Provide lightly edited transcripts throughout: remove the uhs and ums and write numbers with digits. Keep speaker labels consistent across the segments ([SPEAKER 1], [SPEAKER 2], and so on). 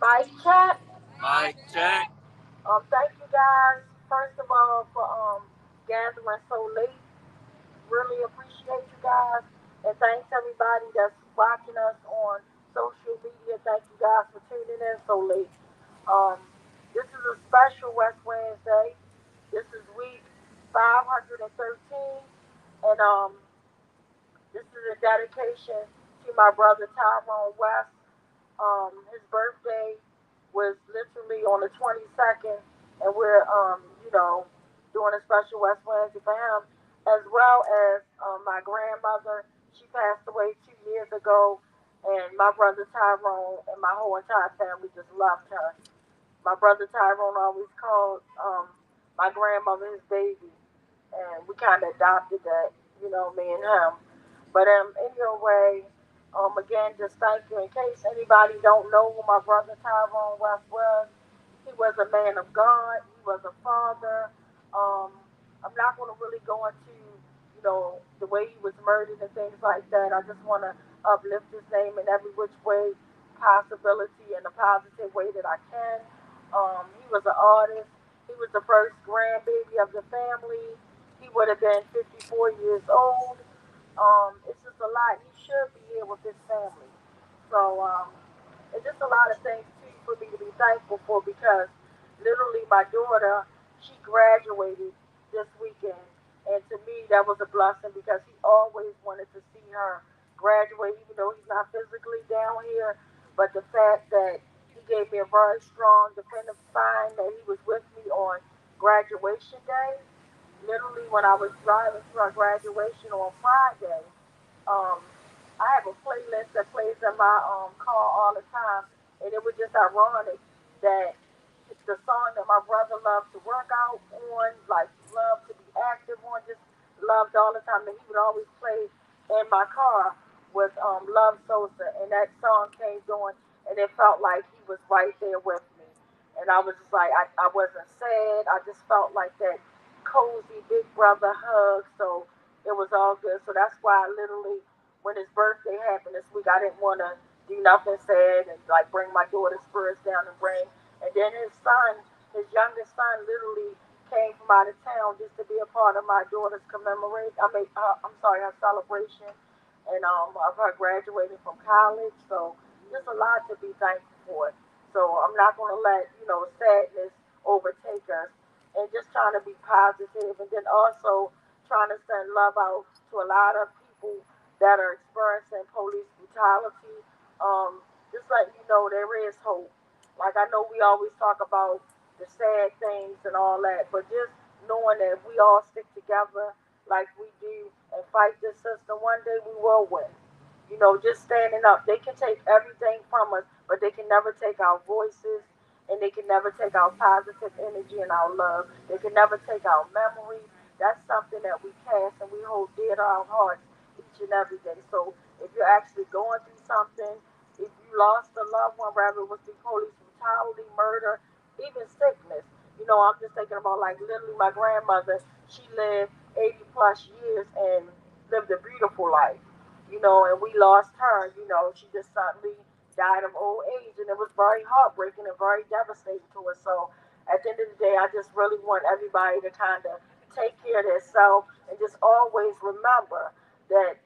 [SPEAKER 1] Mic check.
[SPEAKER 2] Mic check.
[SPEAKER 1] Thank you guys, first of all, for gathering so late. Really appreciate you guys. And thanks everybody that's watching us on social media. Thank you guys for tuning in so late. Um, this is a special West Wednesday. This is week 513. And this is a dedication to my brother Tyrone West. His birthday was literally on the 22nd, and we're doing a special West Wednesday for him, as well as my grandmother. She passed away 2 years ago, and my brother Tyrone and my whole entire family just loved her. My brother Tyrone always called my grandmother his baby, and we kind of adopted that, me and him. But anyway, again, just thank you. In case anybody don't know who my brother Tyrone West was, he was a man of God. He was a father. Um, I'm not going to really go into, the way he was murdered and things like that. I just want to uplift his name in every which way, possibility, in a positive way that I can. He was an artist. He was the first grandbaby of the family. He would have been 54 years old. It's just a lot. He should be here with his family. So it's just a lot of things too for me to be thankful for because literally my daughter, she graduated this weekend, and to me that was a blessing because he always wanted to see her graduate, even though he's not physically down here. But the fact that he gave me a very strong, definitive sign that he was with me on graduation day. Literally, when I was driving to our graduation on Friday, um, I have a playlist that plays in my car all the time, and it was just ironic that the song that my brother loved to work out on, like loved to be active on, just loved all the time, that he would always play in my car was Love Sosa, and that song came on, and it felt like he was right there with me, and I was just like, I wasn't sad, I just felt like that cozy big brother hug, so it was all good. So that's why I literally, when his birthday happened this week, I didn't want to do nothing sad and like bring my daughter's spirits down and bring. And then his son, his youngest son, literally came from out of town just to be a part of my daughter's commemorate. I'm sorry, her celebration, and of her graduating from college. So just a lot to be thankful for. So I'm not going to let sadness overtake us, and just trying to be positive, and then also trying to send love out to a lot of people that are experiencing police brutality. Just letting you know there is hope. Like I know we always talk about the sad things and all that, but just knowing that if we all stick together like we do and fight this system, one day we will win. Just standing up. They can take everything from us, but they can never take our voices, and they can never take our positive energy and our love. They can never take our memories. That's something that we cast and we hold dear to our hearts each and every day. So if you're actually going through something, if you lost a loved one, whether it was through police brutality, murder, even sickness, I'm just thinking about like literally my grandmother. She lived 80 plus years and lived a beautiful life, and we lost her. She just suddenly died of old age, and it was very heartbreaking and very devastating to us. So at the end of the day, I just really want everybody to kind of take care of themselves and just always remember that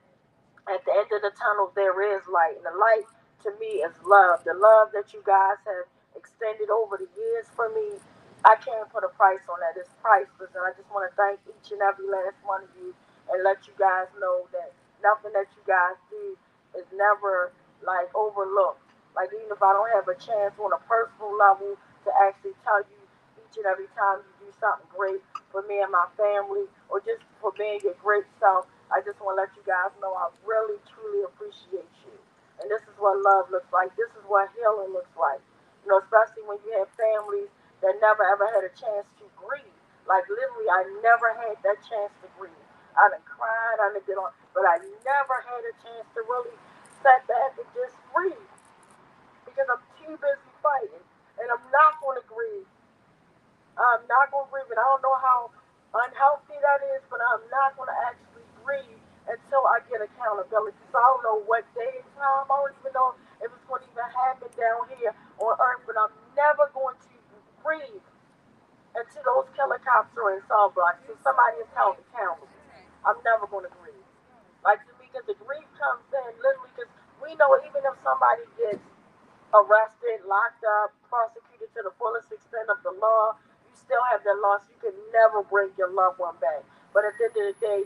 [SPEAKER 1] at the end of the tunnel there is light, and the light to me is love. The love that you guys have extended over the years for me, I can't put a price on that. It's priceless, and I just want to thank each and every last one of you and let you guys know that nothing that you guys do is never like overlooked. Like even if I don't have a chance on a personal level to actually tell you each and every time you do something great for me and my family, or just for being your great self, I just want to let you guys know I really, truly appreciate you. And this is what love looks like. This is what healing looks like. Especially when you have families that never ever had a chance to grieve. Like literally, I never had that chance to grieve. I done cried, I done did on, but I never had a chance to really sit back and just grieve because I'm too busy fighting, and I'm not going to grieve. I'm not going to grieve, and I don't know how unhealthy that is, but I'm not going to actually grieve until I get accountability. So I don't know what day and time. I don't even know. if it's going to even happen down here on earth, but I'm never going to grieve until those helicopters and cell blocks, so somebody is held accountable. I'm never going to grieve. Like, because the grief comes in literally because we know even if somebody gets arrested, locked up, prosecuted to the fullest extent of the law, you still have that loss. You can never bring your loved one back. But at the end of the day,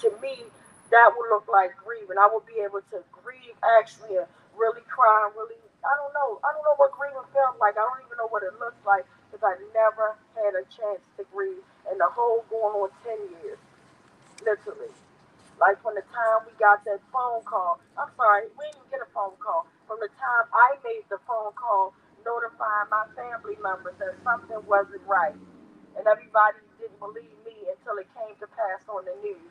[SPEAKER 1] to me, that would look like grieving. I would be able to grieve actually and really cry and really, I don't know. I don't know what grieving feels like. I don't even know what it looks like because I never had a chance to grieve in the whole going on 10 years, literally. Like from the time we got that phone call, I'm sorry, we didn't get a phone call. From the time I made the phone call notifying my family members that something wasn't right. And everybody didn't believe me until it came to pass on the news,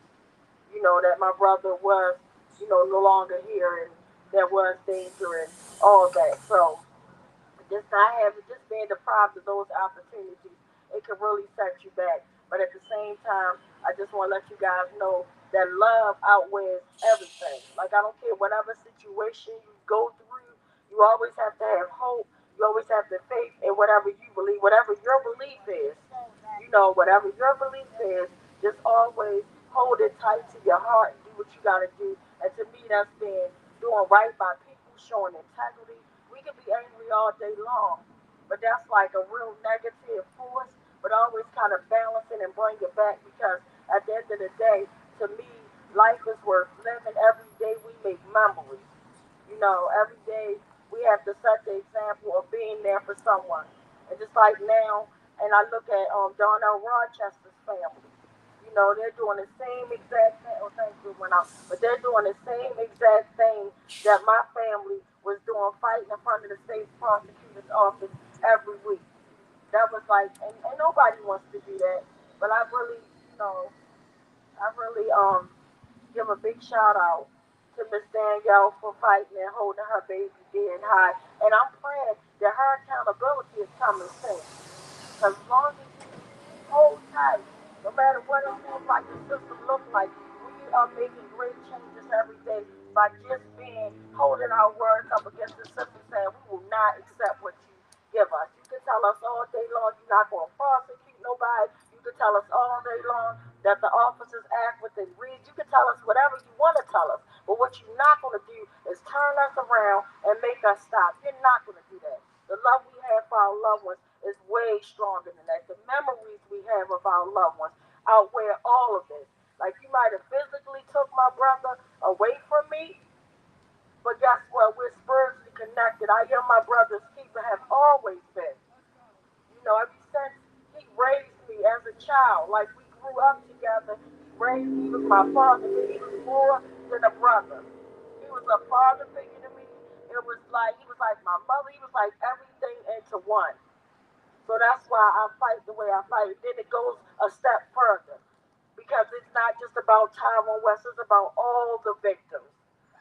[SPEAKER 1] that my brother was, no longer here and there was danger and all that. So just not having, just being deprived of those opportunities, it can really set you back. But at the same time, I just want to let you guys know that love outweighs everything. Like, I don't care whatever situation you go through, you always have to have hope. You always have the faith in whatever you believe, whatever your belief is. Whatever your belief is, just always hold it tight to your heart and do what you got to do. And to me, that's being doing right by people, showing integrity. We can be angry all day long, but that's like a real negative force. But always kind of balance it and bring it back because at the end of the day, to me, life is worth living. Every day we make memories. Every day we have to set the example of being there for someone. And just like now, and I look at Darnell Rochester's family. They're doing the same exact thing. Oh, thank you, went out. But they're doing the same exact thing that my family was doing, fighting in front of the state prosecutor's office every week. That was like, and nobody wants to do that. But I really give a big shout out to Miss Danielle for fighting and holding her baby dear and high. And I'm praying that her accountability is coming soon. Because as long as you hold tight, no matter what it feels like the system looks like, we are making great changes every day by just being holding our words up against the system, saying we will not accept what you give us. You can tell us all day long you're not going to prosecute nobody. You can tell us all day long that the officers act within reason. You can tell us whatever you want to tell us. But what you're not going to do is turn us around and make us stop. You're not going to do that. The love we have for our loved ones is way stronger than that. The memories we have of our loved ones outweigh all of this. Like, you might have physically took my brother away from me, but guess what? We're spiritually connected. I am my brother's keeper, have always been. Ever since he raised me as a child, like we grew up together, he raised me, he was my father, but he was more than a brother. He was a father figure to me. It was like he was like my mother. He was like everything into one. So that's why I fight the way I fight. Then it goes a step further because it's not just about Tyrone West, it's about all the victims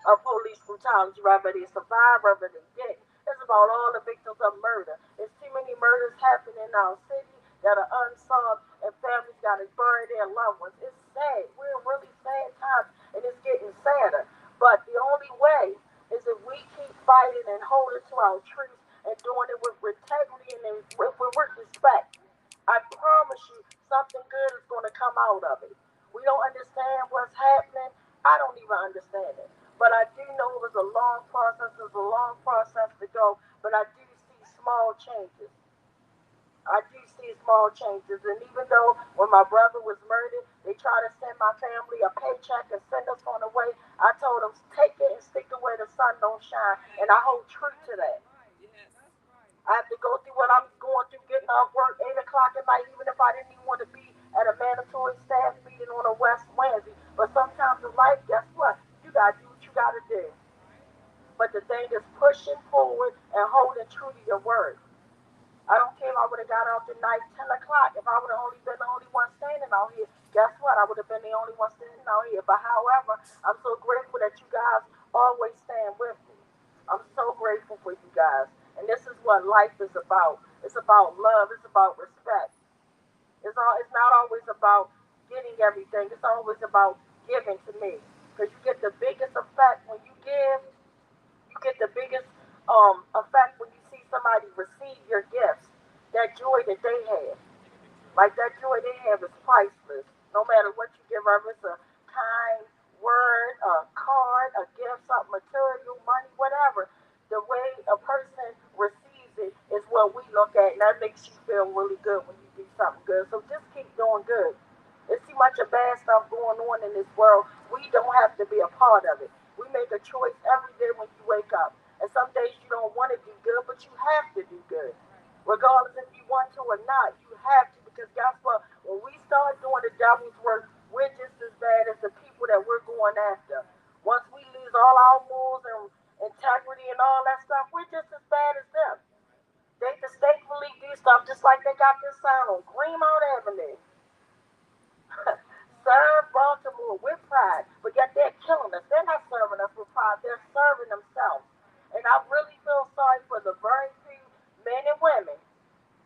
[SPEAKER 1] of police brutality, whether they survive, whether they didn't. It's about all the victims of murder. There's too many murders happening in our city that are unsolved, and families got to bury their loved ones. It's sad. We're in really sad times, and it's getting sadder. But the only way is if we keep fighting and holding to our truth and doing it with integrity and with respect. I promise you, something good is going to come out of it. We don't understand what's happening. I don't even understand it. But I do know it was a long process. It was a long process to go. But I do see small changes. I do see small changes. And even though when my brother was murdered, they tried to send my family a paycheck and send us on the way, I told them, take it and stick it where the sun don't shine. And I hold true to that. I have to go through what I'm going through, getting off work 8 o'clock at night, even if I didn't even want to be at a mandatory staff meeting on a West Wednesday. But sometimes in life, guess what? You gotta do what you gotta do. But the thing is pushing forward and holding true to your word. I don't care if I would have got out tonight 10 o'clock. If I would have only been the only one standing out here, guess what? I would have been the only one standing out here. But however, I'm so grateful that you guys always stand with me. I'm so grateful for you guys. And this is what life is about. It's about love. It's about respect. It's not always about getting everything. It's always about giving to me. Because you get the biggest effect when you give. You get the biggest effect when you see somebody receive your gifts. That joy that they have. Like that joy they have is priceless. No matter what you give, whether it's a kind word, a card, a gift, something material, money, whatever. The way a person receives it is what we look at, and that makes you feel really good when you do something good. So just keep doing good. There's too much of bad stuff going on in this world. We don't have to be a part of it. We make a choice every day when you wake up. And some days you don't want to do good, but you have to do good. Regardless if you want to or not, you have to because guess what? When we start doing the devil's work, we're just as bad as the people that we're going after. Once we lose all our morals and integrity and all that stuff, we're just as bad as them. They mistakenly do stuff just like they got this sign on Greenmount Avenue. Serve Baltimore with pride, but yet they're killing us. They're not serving us with pride, they're serving themselves. And I really feel sorry for the very few men and women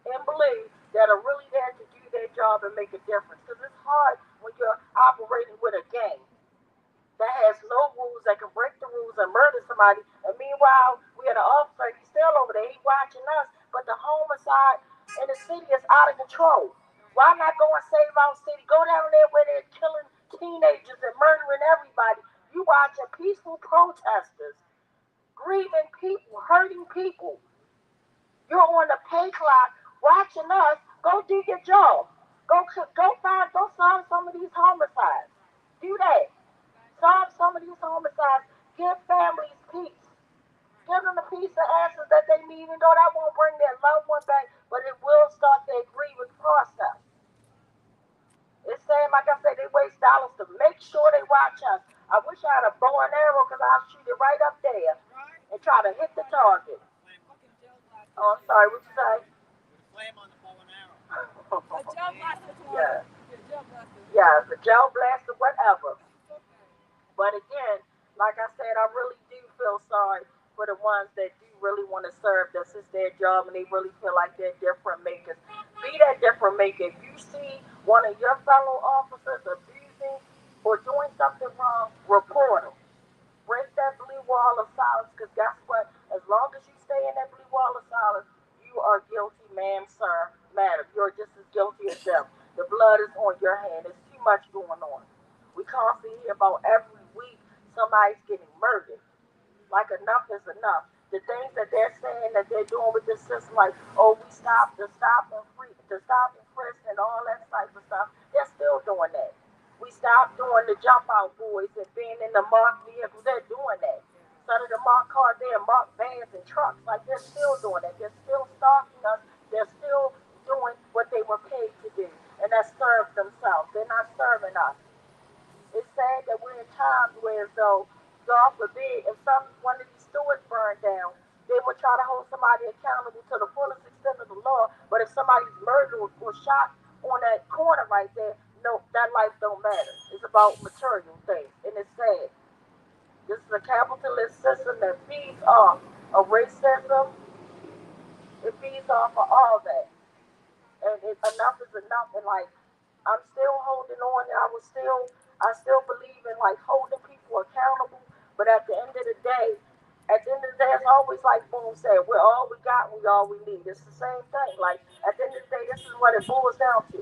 [SPEAKER 1] in blue that are really there to do their job and make a difference. Because it's hard when you're operating with a gang that has no rules, that can break the rules and murder somebody. And meanwhile, we had an officer, he's still over there, he's watching us, but the homicide in the city is out of control. Why not go and save our city? Go down there where they're killing teenagers and murdering everybody. You watching peaceful protesters, grieving people, hurting people. You're on the pay clock watching us. Go do your job. Go solve some of these homicides. Do that. Solve some of these homicides. Give families peace. Give them the peace and answers that they need, even though that won't bring their loved one back, but it will start their grievance process. It's saying, like I said, they waste dollars to make sure they watch us. I wish I had a bow and arrow because I'll shoot it right up there and try to hit the target. Oh, I'm sorry, what you say? Yeah, yeah, the gel blaster, whatever. But again, like I said, I really do feel sorry for the ones that do really want to serve. This is their job, and they really feel like they're different makers. Be that different maker. If you see one of your fellow officers abusing or doing something wrong, report them. Break that blue wall of silence, because guess what? As long as you stay in that blue wall of silence, you are guilty, ma'am, sir, madam. You're just as guilty as them. The blood is on your hand. There's too much going on. We constantly hear about every week somebody's getting murdered. Like enough is enough. The things that they're saying that they're doing with this system, like oh we stop the stop and free, the stop and frisk and all that type of stuff, they're still doing that. We stopped doing the jump out boys and being in the marked vehicles. They're doing that. Some of the marked cars, they're marked vans and trucks. Like they're still doing that. They're still stalking us. They're still doing what they were paid to do, and that serve themselves. They're not serving us. It's sad that we're in times where, as though, God forbid, if some one of these stores burned down, they would try to hold somebody accountable to the fullest extent of the law. But if somebody's murdered or shot on that corner right there, no, that life don't matter. It's about material things, and it's sad. This is a capitalist system that feeds off of racism. It feeds off of all that, and enough is enough. And like I'm still holding on, and I still believe in like holding people accountable. But at the end of the day, it's always like Boone said, we're all we got, we all we need. It's the same thing. Like at the end of the day, this is what it boils down to.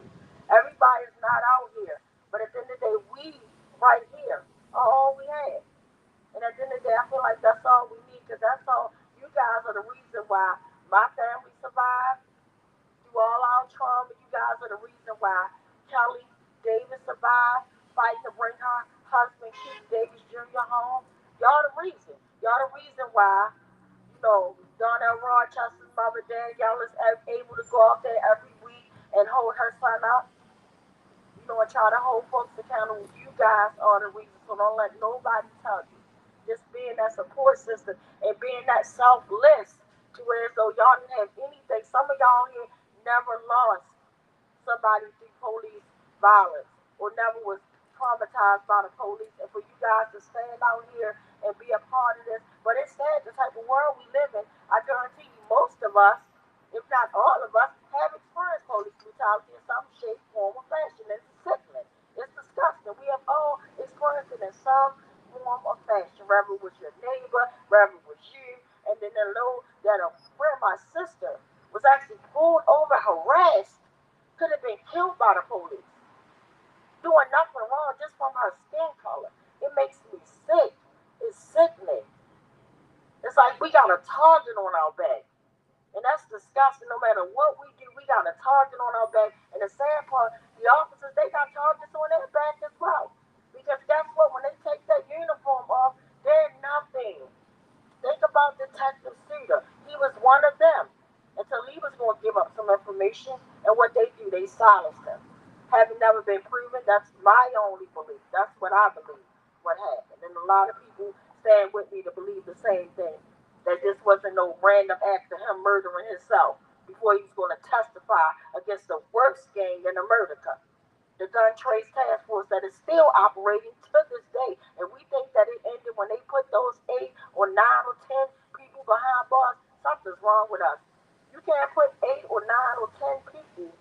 [SPEAKER 1] Everybody's not out here, but at the end of the day, we right here are all we have. And at the end of the day, I feel like that's all we need because that's all. You guys are the reason why my family survived through all our trauma. You guys are the reason why Kelly Davis survived, fighting to bring her husband Keith Davis Jr. home. Y'all the reason. Y'all the reason why, Donnell Rochester's mother, Danielle, is able to go out there every week and hold her son up. And try to hold folks accountable. You guys are the reason, so don't let nobody tell you. Just being that support system and being that selfless to where as though y'all didn't have anything. Some of y'all here never lost somebody through police violence or never was traumatized by the police. And for you guys to stand out here and be a part of this, but it's sad the type of world we live in. I guarantee you, most of us, if not all of us, have experienced police brutality in some shape, form, or fashion. It's sickening. It's disgusting. We have all experienced it in some form or fashion, whether it was your neighbor, whether it was you, and then they know that a friend, my sister, was actually pulled over, harassed, could have been killed by the police, doing nothing wrong just from her skin color. It makes me sick. It's sickening. It's like we got a target on our back. And that's disgusting. No matter what we do, we got a target on our back. And the sad part, the officers, they got targets on their back as well. Because guess what? When they take that uniform off, they're nothing. Think about Detective Suter. He was one of them. Until he was going to give up some information. And what they do, they silenced him. Having never been proven, that's my only belief. That's what I believe what happened. And a lot of people stand with me to believe the same thing. That this wasn't no random act of him murdering himself before he was going to testify against the worst gang in America, the Gun Trace Task Force that is still operating to this day. And we think that it ended when they put those 8 or 9 or 10 people behind bars. Something's wrong with us. You can't put 8 or 9 or 10 people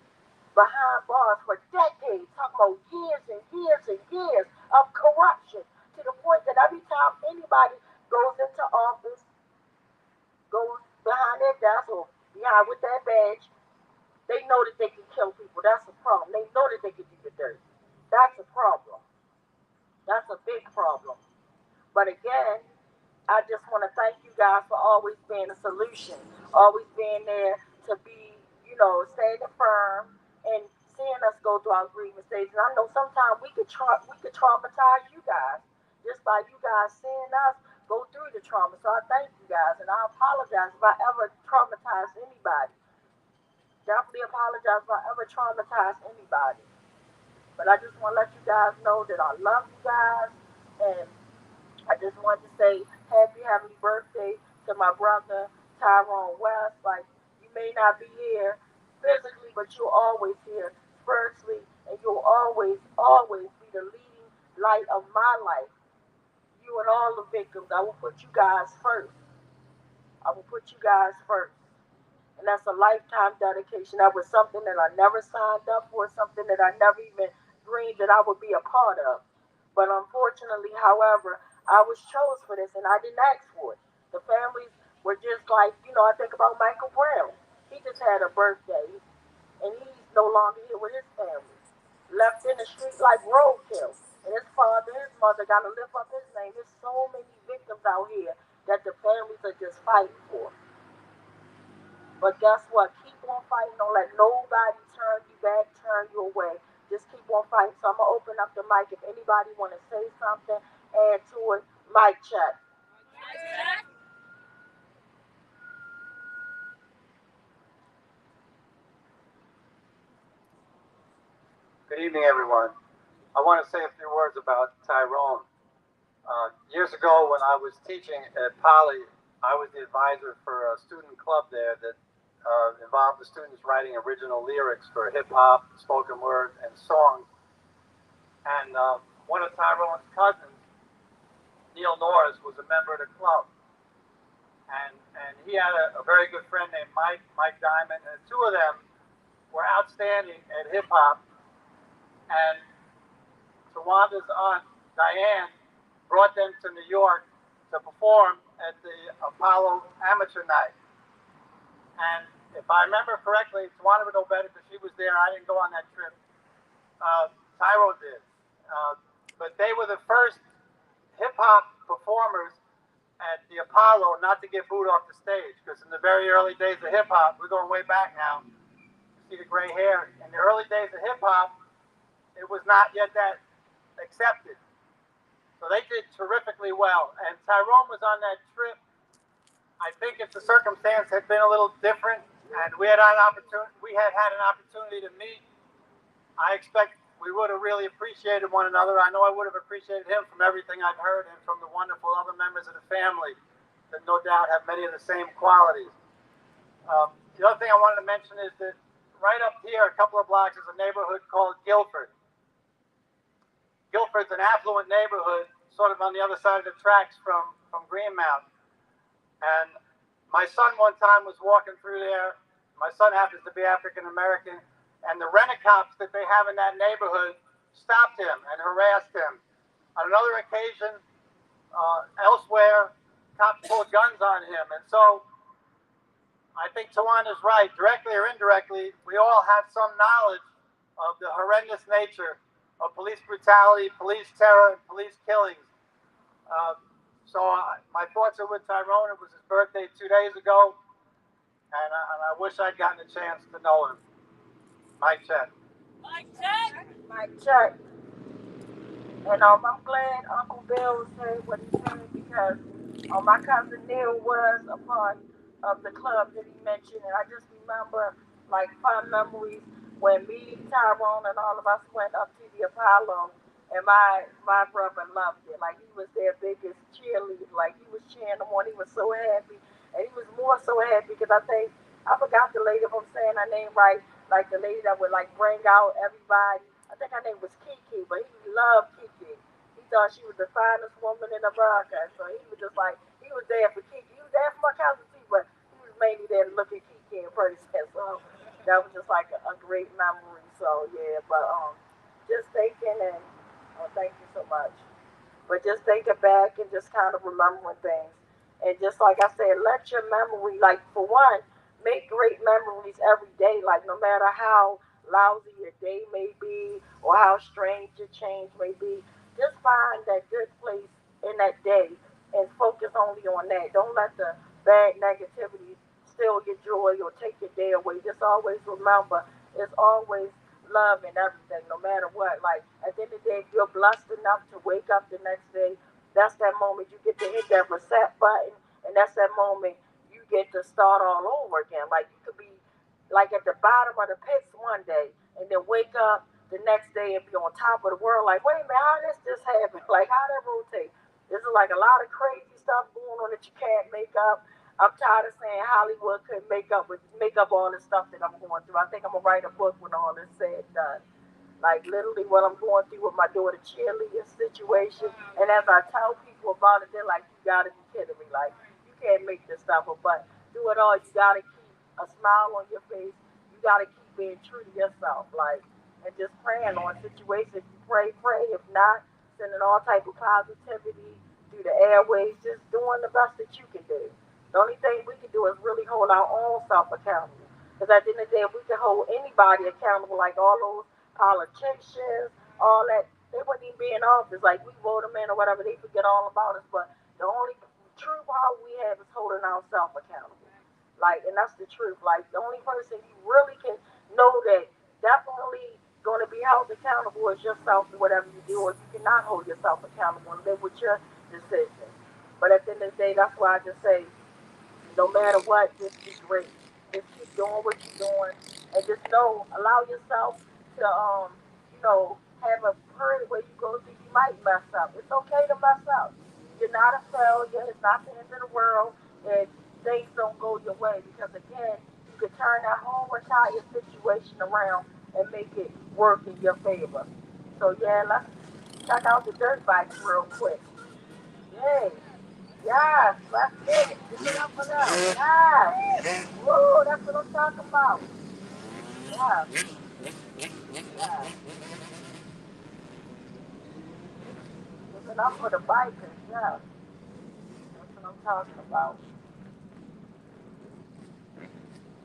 [SPEAKER 1] behind bars for decades, talking about years and years and years of corruption to the point that every time anybody goes into office, goes behind their desk or behind with that badge, they know that they can kill people. That's a problem. They know that they can do the dirt. That's a problem. That's a big problem. But again, I just want to thank you guys for always being a solution, always being there to be, standing firm and seeing us go through our grievance stage. And I know sometimes we could traumatize you guys just by you guys seeing us go through the trauma. So I thank you guys, and I apologize if I ever traumatized anybody. Definitely apologize if I ever traumatized anybody. But I just want to let you guys know that I love you guys, and I just wanted to say happy birthday to my brother Tyrone West. Like, you may not be here physically, but you're always here spiritually, and you'll always be the leading light of my life. You and all the victims, I will put you guys first. I will put you guys first. And that's a lifetime dedication. That was something that I never signed up for, something that I never even dreamed that I would be a part of. But unfortunately, however, I was chose for this and I didn't ask for it. The families were just like, I think about Michael Brown. He just had a birthday and he's no longer here with his family. Left in the street like roadkill. And his father, his mother got to lift up his name. There's so many victims out here that the families are just fighting for. But guess what? Keep on fighting. Don't let nobody turn you back, turn you away. Just keep on fighting. So I'm gonna open up the mic. If anybody wanna say something, add to it. Mic check.
[SPEAKER 2] Good evening, everyone. I want to say a few words about Tyrone. Years ago, when I was teaching at Poly, I was the advisor for a student club there that involved the students writing original lyrics for hip hop, spoken word, and songs. And one of Tyrone's cousins, Neil Norris, was a member of the club. And he had a very good friend named Mike Diamond, and the two of them were outstanding at hip hop. And Tawanda's aunt, Diane, brought them to New York to perform at the Apollo Amateur Night. And if I remember correctly, Tawanda would know better because she was there. I didn't go on that trip. Tyrone did. But they were the first hip hop performers at the Apollo not to get booed off the stage. Because in the very early days of hip hop, we're going way back now. You see the gray hair. In the early days of hip hop, it was not yet that accepted. So they did terrifically well. And Tyrone was on that trip. I think if the circumstance had been a little different and we had had an opportunity to meet, I expect we would have really appreciated one another. I know I would have appreciated him from everything I've heard and from the wonderful other members of the family that no doubt have many of the same qualities. The other thing I wanted to mention is that right up here, a couple of blocks, is a neighborhood called Guilford. Guilford's an affluent neighborhood, sort of on the other side of the tracks from Greenmount. And my son one time was walking through there. My son happens to be African American, and the rent-a-cops that they have in that neighborhood stopped him and harassed him. On another occasion, Elsewhere, cops pulled guns on him. And so I think Tawan is right. Directly or indirectly, we all have some knowledge of the horrendous nature of police brutality, police terror, and police killings. My thoughts are with Tyrone. It was his birthday 2 days ago, and I wish I'd gotten a chance to know him. Mike check.
[SPEAKER 1] Mike check. Mike check. And I'm glad Uncle Bill said what he said because my cousin Neil was a part of the club that he mentioned, and I just remember like fun memories when me, Tyrone, and all of us went up to the Apollo, and my brother loved it. Like he was their biggest cheerleader. Like he was cheering them on. He was so happy, and he was more so happy because I think I forgot the lady if I'm saying her name right. Like the lady that would like bring out everybody. I think her name was Kiki, but he loved Kiki. He thought she was the finest woman in America. So he was just like, he was there for Kiki. He was there for my cousin too, but he was mainly there to look at Kiki in person. So that was just like a great memory. So yeah, but just thinking and thank you so much. But just thinking back and just kind of remembering things. And just like I said, let your memory, like for one, make great memories every day. Like no matter how lousy your day may be or how strange your change may be, just find that good place in that day and focus only on that. Don't let the bad negativity steal your joy or take your day away. Just always remember it's always love and everything, no matter what. Like at the end of the day, if you're blessed enough to wake up the next day, that's that moment you get to hit that reset button, and that's that moment you get to start all over again. Like you could be like at the bottom of the pits one day, and then wake up the next day and be on top of the world. Like, wait a minute, how does this happen? Like, how that rotate? This is like a lot of crazy stuff going on that you can't make up. I'm tired of saying Hollywood couldn't make up all the stuff that I'm going through. I think I'm gonna write a book when all this said and done. Like literally what I'm going through with my daughter cheerleading situation. And as I tell people about it, they're like, "You gotta be kidding me! Like you can't make this stuff up." But through it all, you gotta keep a smile on your face. You gotta keep being true to yourself. Like and just praying on situations. If you pray, pray. If not, sending all type of positivity through the airways. Just doing the best that you can do. The only thing we can do is really hold our own self accountable. Because at the end of the day, if we can hold anybody accountable, like all those politicians, all that, they wouldn't even be in office. Like we vote them in or whatever, they forget all about us. But the only true power we have is holding ourselves accountable. Like, and that's the truth. Like the only person you really can know that definitely going to be held accountable is yourself for whatever you do, or you cannot hold yourself accountable and live with your decisions. But at the end of the day, that's why I just say no matter what, just be great. Just keep doing what you're doing, and just know, allow yourself to, have a period where you go through. You might mess up. It's okay to mess up. You're not a failure. It's not the end of the world if things don't go your way. Because again, you can turn that whole entire situation around and make it work in your favor. So yeah, let's check out the dirt bikes real quick. Yay! Yes, let's get it. Give it up for them. Yes. Woo, that's what I'm talking about. Yes, yes. Give it up for the bikers. Yes, that's what I'm talking about.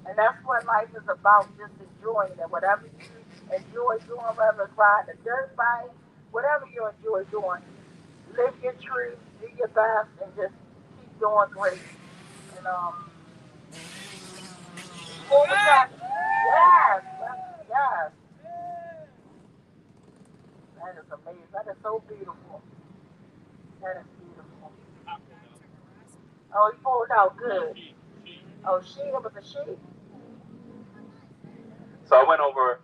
[SPEAKER 1] And that's what life is about, just enjoying it. Whatever you enjoy doing, whether it's riding a dirt bike, whatever you enjoy doing, live your truth, do your best, and just keep doing great. And what was that? Yes, yes, that is amazing. That is so beautiful. That is beautiful. Oh, he pulled out good. Oh, she, it was a she.
[SPEAKER 3] So I went over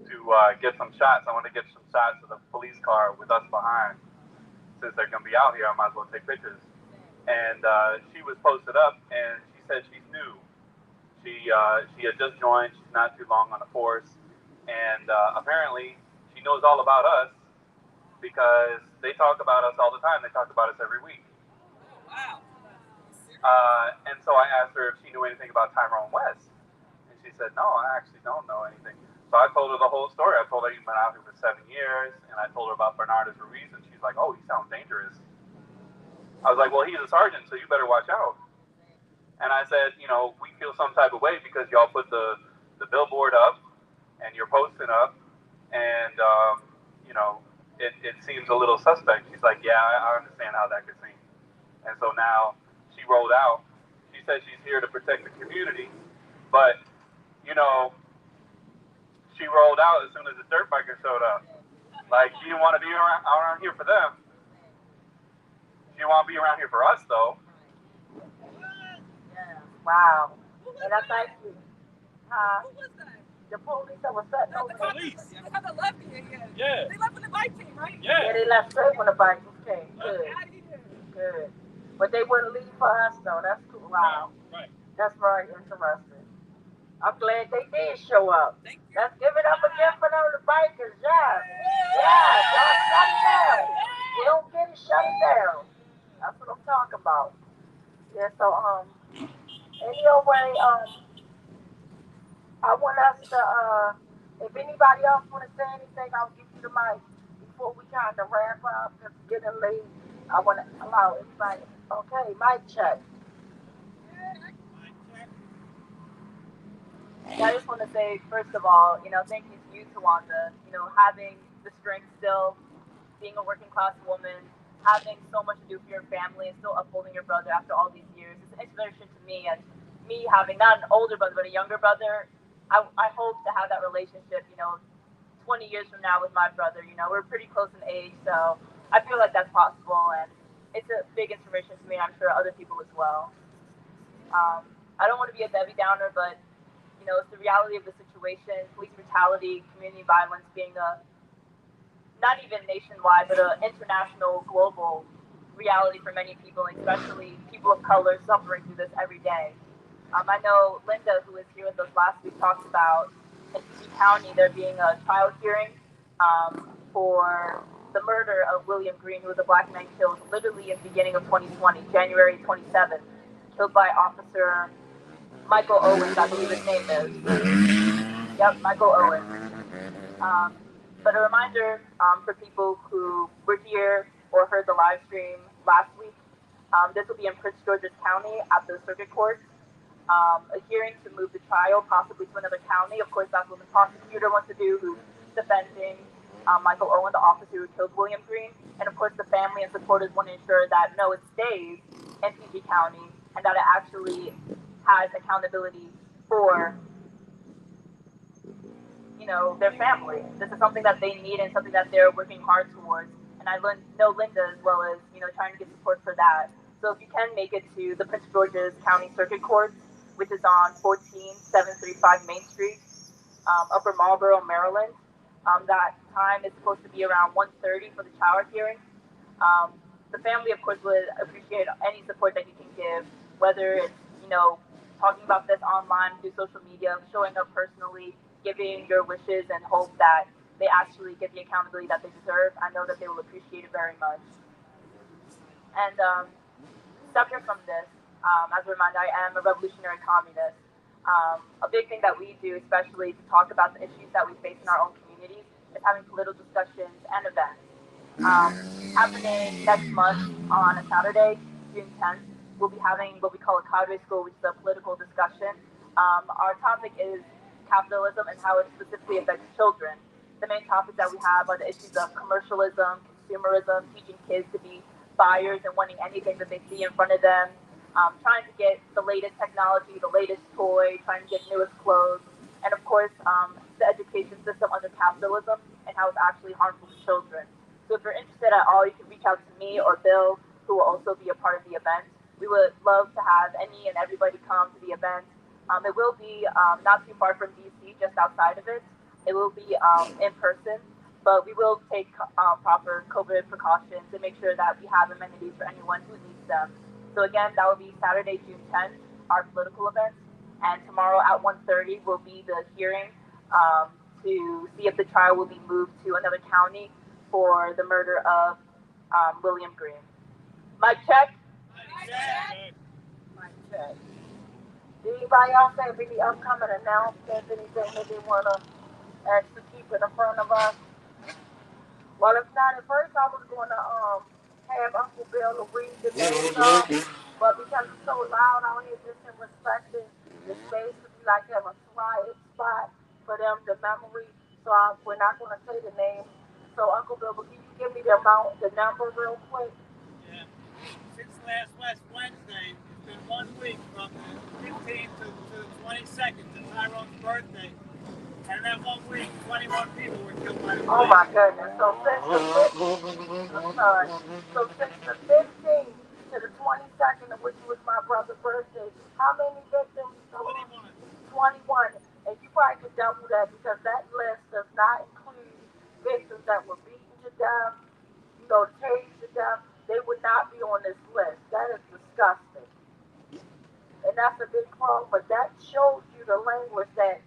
[SPEAKER 3] to get some shots. I want to get some shots of the police car with us behind. Since they're gonna be out here, I might as well take pictures. And she was posted up, and she said she's new. She had just joined. She's not too long on the force, and apparently she knows all about us because they talk about us all the time. They talk about us every week. And so I asked her if she knew anything about Tyrone West, and she said, "No, I actually don't know anything." So I told her the whole story. I told her he's been out here for 7 years, and I told her about Bernardus Ruiz, and she's like, "Oh, he sounds dangerous." I was like, well, he's a sergeant, so you better watch out. And I said, you know, we feel some type of way because y'all put the billboard up and you're posting up, and you know, it seems a little suspect. She's like, yeah, I understand how that could seem. And so now she rolled out. She said she's here to protect the community, but you know, she rolled out as soon as the dirt biker showed up. Like, she didn't want to be around here for them. She didn't want to be around here for us, though.
[SPEAKER 1] Yeah. Wow. And I thank you.
[SPEAKER 4] Who was that?
[SPEAKER 1] The police that was sitting over there.
[SPEAKER 4] Police. They haven't left here yet.
[SPEAKER 5] Yeah.
[SPEAKER 4] They left with the bike team, right?
[SPEAKER 1] Yeah, they left straight when the bikers came. Good.
[SPEAKER 4] Out of here.
[SPEAKER 1] Good. But they wouldn't leave for us, though. That's cool. Wow.
[SPEAKER 5] Right.
[SPEAKER 1] That's very interesting. I'm glad they did show up.
[SPEAKER 4] Thank you.
[SPEAKER 1] Let's give it up again for those bikers. Yeah. Yeah. Y'all shut it down. You don't get it, shut it down. That's what I'm talking about. Yeah, so, anyway, I want us to, if anybody else want to say anything, I'll give you the mic before we kind of wrap up. It's getting late. I want to allow everybody. Okay, mic check.
[SPEAKER 6] I just want to say, first of all, thank you to you, Tawanda, having the strength still, being a working class woman, having so much to do for your family and still upholding your brother after all these years. It's an inspiration to me, and me having not an older brother, but a younger brother, I hope to have that relationship, 20 years from now with my brother. We're pretty close in age, so I feel like that's possible, and it's a big inspiration to me, and I'm sure other people as well. I don't want to be a Debbie Downer, but it's the reality of the situation. Police brutality, community violence being not even nationwide, but an international, global reality for many people, especially people of color suffering through this every day. I know Linda, who was here with us last week, talked about in PG County there being a trial hearing for the murder of William Green, who was a black man killed literally in the beginning of 2020, January 27th, killed by Officer Michael Owens, I believe his name is. Yep, Michael Owens. But a reminder for people who were here or heard the live stream last week, this will be in Prince George's County at the circuit court. A hearing to move the trial possibly to another county. Of course, that's what the prosecutor wants to do, who's defending Michael Owen, the officer who killed William Green. And of course, the family and supporters want to ensure that no, it stays in PG County and that it actually has accountability for, their family. This is something that they need and something that they're working hard towards. And I know Linda as well as, trying to get support for that. So if you can make it to the Prince George's County Circuit Court, which is on 14735 Main Street, Upper Marlboro, Maryland. That time is supposed to be around 1:30 for the trial hearing. The family, of course, would appreciate any support that you can give, whether it's, talking about this online, through social media, showing up personally, giving your wishes and hope that they actually get the accountability that they deserve. I know that they will appreciate it very much. And separate from this, as a reminder, I am a revolutionary communist. A big thing that we do, especially to talk about the issues that we face in our own communities, is having political discussions and events. Happening next month on a Saturday, June 10th, we'll be having what we call a cadre school, which is a political discussion. Our topic is capitalism and how it specifically affects children. The main topics that we have are the issues of commercialism, consumerism, teaching kids to be buyers and wanting anything that they see in front of them, trying to get the latest technology, the latest toy, trying to get newest clothes, and of course, the education system under capitalism and how it's actually harmful to children. So if you're interested at all, you can reach out to me or Bill, who will also be a part of the event. We would love to have any and everybody come to the event. It will be not too far from DC, just outside of it. It will be in person, but we will take proper COVID precautions and make sure that we have amenities for anyone who needs them. So again, that will be Saturday, June 10th, our political event. And tomorrow at 1:30 will be the hearing to see if the trial will be moved to another county for the murder of William Green. Mic check.
[SPEAKER 1] Mic check. Did anybody else have any upcoming announcements, anything that they want to actually keep in front of us? Well, if not, at first I was going to have Uncle Bill read the names off, but because it's so loud out here, just in respecting the space to be like have a quiet spot for them, the memory. So we're not going to say the names. So Uncle Bill, will you give me the amount, the number real quick?
[SPEAKER 5] Yeah. Since last Wednesday, it's been 1 week from the 15th to the 22nd, to Tyrone's birthday. And in that 1 week, 21 people were killed by the
[SPEAKER 1] Oh
[SPEAKER 5] police.
[SPEAKER 1] my goodness. So since the 15th, I'm sorry. So since the 15th to the 22nd, which was my brother's birthday, how many victims?
[SPEAKER 5] 21.
[SPEAKER 1] 21. And you probably could double that because that list does not include victims that were beaten to death, tased to death. They would not be on this list. That is disgusting. And that's a big problem, but that shows you the language that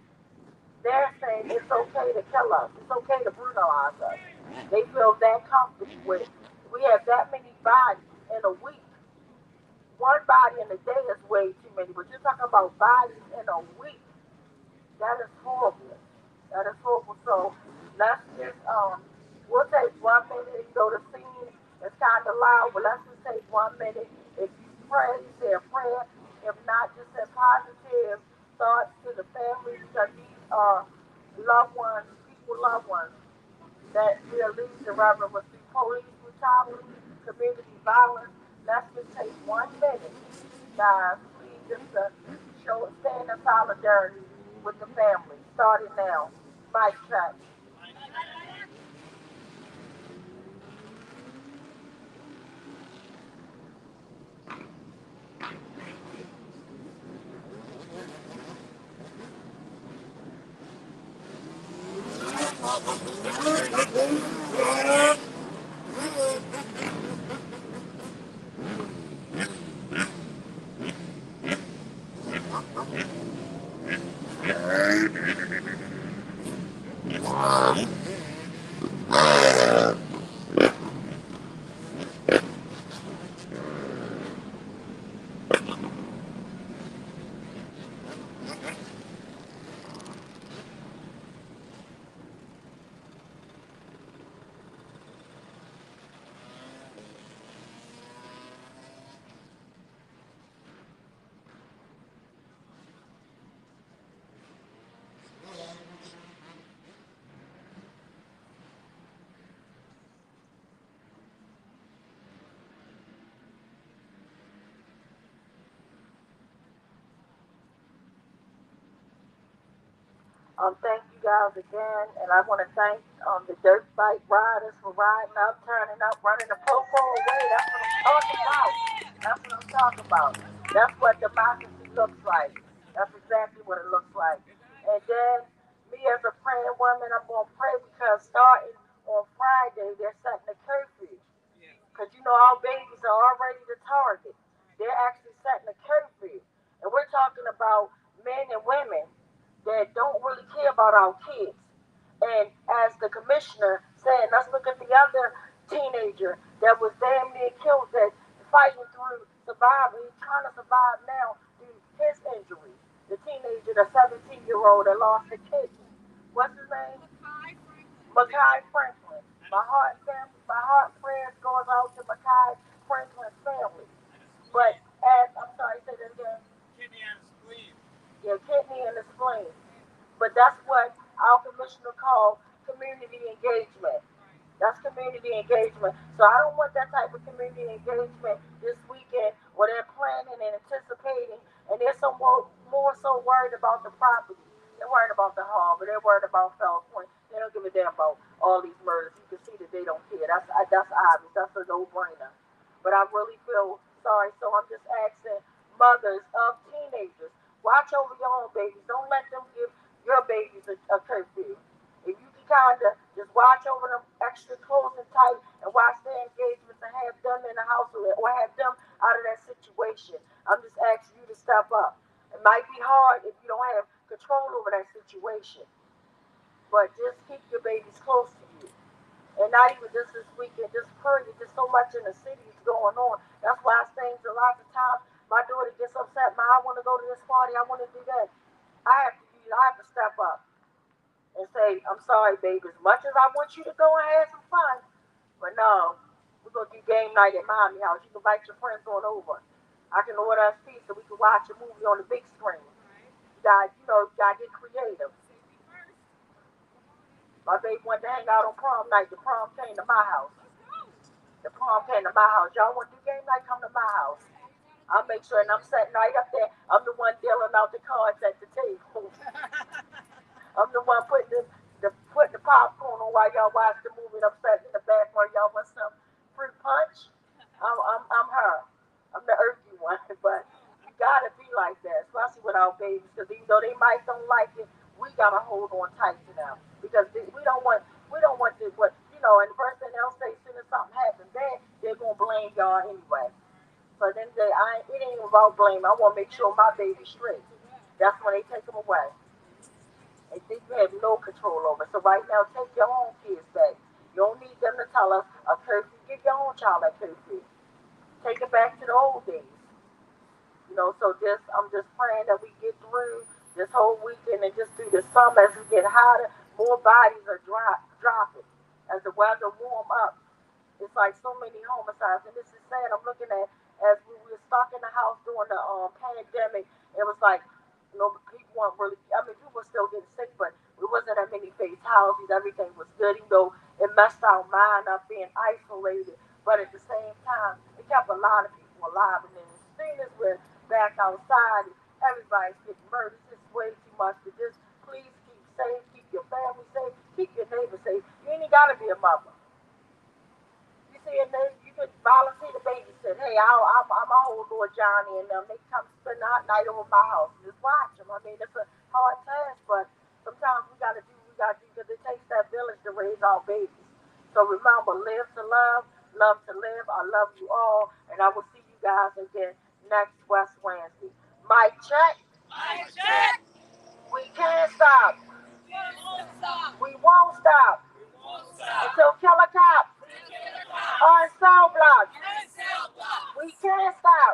[SPEAKER 1] they're saying it's okay to kill us. It's okay to brutalize us. They feel that comfortable with. We have that many bodies in a week. One body in a day is way too many, but you're talking about bodies in a week. That is horrible. That is horrible. So let's just we'll take 1 minute. The scene is kind of loud, but let's just take 1 minute. If you pray, say a prayer. If not, just say positive thoughts to the family because these are loved ones, people, loved ones that we are losing rather with through police brutality, community violence. Let's just take 1 minute, guys. Please just show stand in solidarity with the family. Starting now. Mic check. Thank you guys again, and I want to thank the dirt bike riders for riding up, turning up, running the popo away. That's what I'm talking about. That's what I'm talking about. That's what democracy looks like. That's exactly what it looks like. And then me as a praying woman, I'm gonna pray because starting on Friday they're setting a curfew. Because our babies are already the target. They're actually setting a curfew. And we're talking about men and women that don't really care about our kids. And as the commissioner said, let's look at the other teenager that was damn near killed that fighting through surviving. He's trying to survive now through his injuries. The teenager, the 17-year-old that lost a kidney. What's his name? Makai Franklin. My heart prayers goes out to Makai Franklin's family. But as I'm sorry, say that again.
[SPEAKER 5] Kidney and a spleen.
[SPEAKER 1] Yeah, kidney and the spleen. But that's what our commissioner called community engagement. That's community engagement. So I don't want that type of community engagement this weekend where they're planning and anticipating, and they're more so worried about the property. They're worried about the harbor. They're worried about Fells Point. They don't give a damn about all these murders. You can see that they don't care. That's obvious. That's a no-brainer. But I really feel sorry. So I'm just asking mothers of teenagers, watch over your own babies. Don't let them give your babies a curfew. If you can kind of just watch over them extra close and tight and watch their engagements and have them in the house or have them out of that situation. I'm just asking you to step up. It might be hard if you don't have control over that situation, but just keep your babies close to you. And not even just this weekend, just period. There's so much in the city is going on. That's why I think a lot of times my daughter gets upset. Ma, I want to go to this party. I want to do that. I have to step up and say, I'm sorry, baby. As much as I want you to go and have some fun, but no, we We're gonna do game night at Mommy house. You can invite your friends on over. I can order us pizza. We can watch a movie on the big screen. You gotta get creative. My baby wanted to hang out on prom night. The prom came to my house. The prom came to my house. Y'all want to do game night? Come to my house. I'll make sure, and I'm sitting right up there. I'm the one dealing out the cards at the table. I'm the one putting the popcorn on while y'all watch the movie. And I'm sitting in the back where y'all want some fruit punch. I'm her. I'm the earthy one, but you gotta be like that, especially with our babies, because even though they might don't like it, we gotta hold on tight to them because we don't want to what and the person else say as soon as something happens bad, they're gonna blame y'all anyway. So then it ain't about blame. I want to make sure my baby's straight. That's when they take them away. And think you have no control over. So right now, take your own kids back. You don't need them to tell us a curfew. Give your own child a curfew. Take it back to the old days. So I'm just praying that we get through this whole weekend and just through the summer as we get hotter, more bodies are dropping. As the weather warm up, it's like so many homicides, and this is sad. I'm looking at as we were stuck in the house during the pandemic. It was like people weren't really. I mean, people were still getting sick, but it wasn't that many fatalities. Everything was good, even though it messed our mind up being isolated. But at the same time, it kept a lot of people alive. And then as soon as we're back outside, everybody's getting murdered. It's just way too much to just please keep safe, keep your family safe, keep your neighbors safe. You ain't gotta be a mother. You see, and then you could volunteer to babysit. Hey, I'm a hold Lord Johnny, and they come spend the night over my house. Just watch them. I mean, it's a hard task, but sometimes we gotta do what we gotta do because it takes that village to raise our babies. So remember, live to love to live. I love you all, and I will see you guys again next West Wednesday. Mic check.
[SPEAKER 4] Mic check.
[SPEAKER 1] We can't stop.
[SPEAKER 4] We won't stop.
[SPEAKER 1] We won't stop
[SPEAKER 4] We won't stop.
[SPEAKER 1] until Killer Cop
[SPEAKER 4] Until the cops
[SPEAKER 1] on Cell Block.
[SPEAKER 4] and cell blocks.
[SPEAKER 1] We can't stop.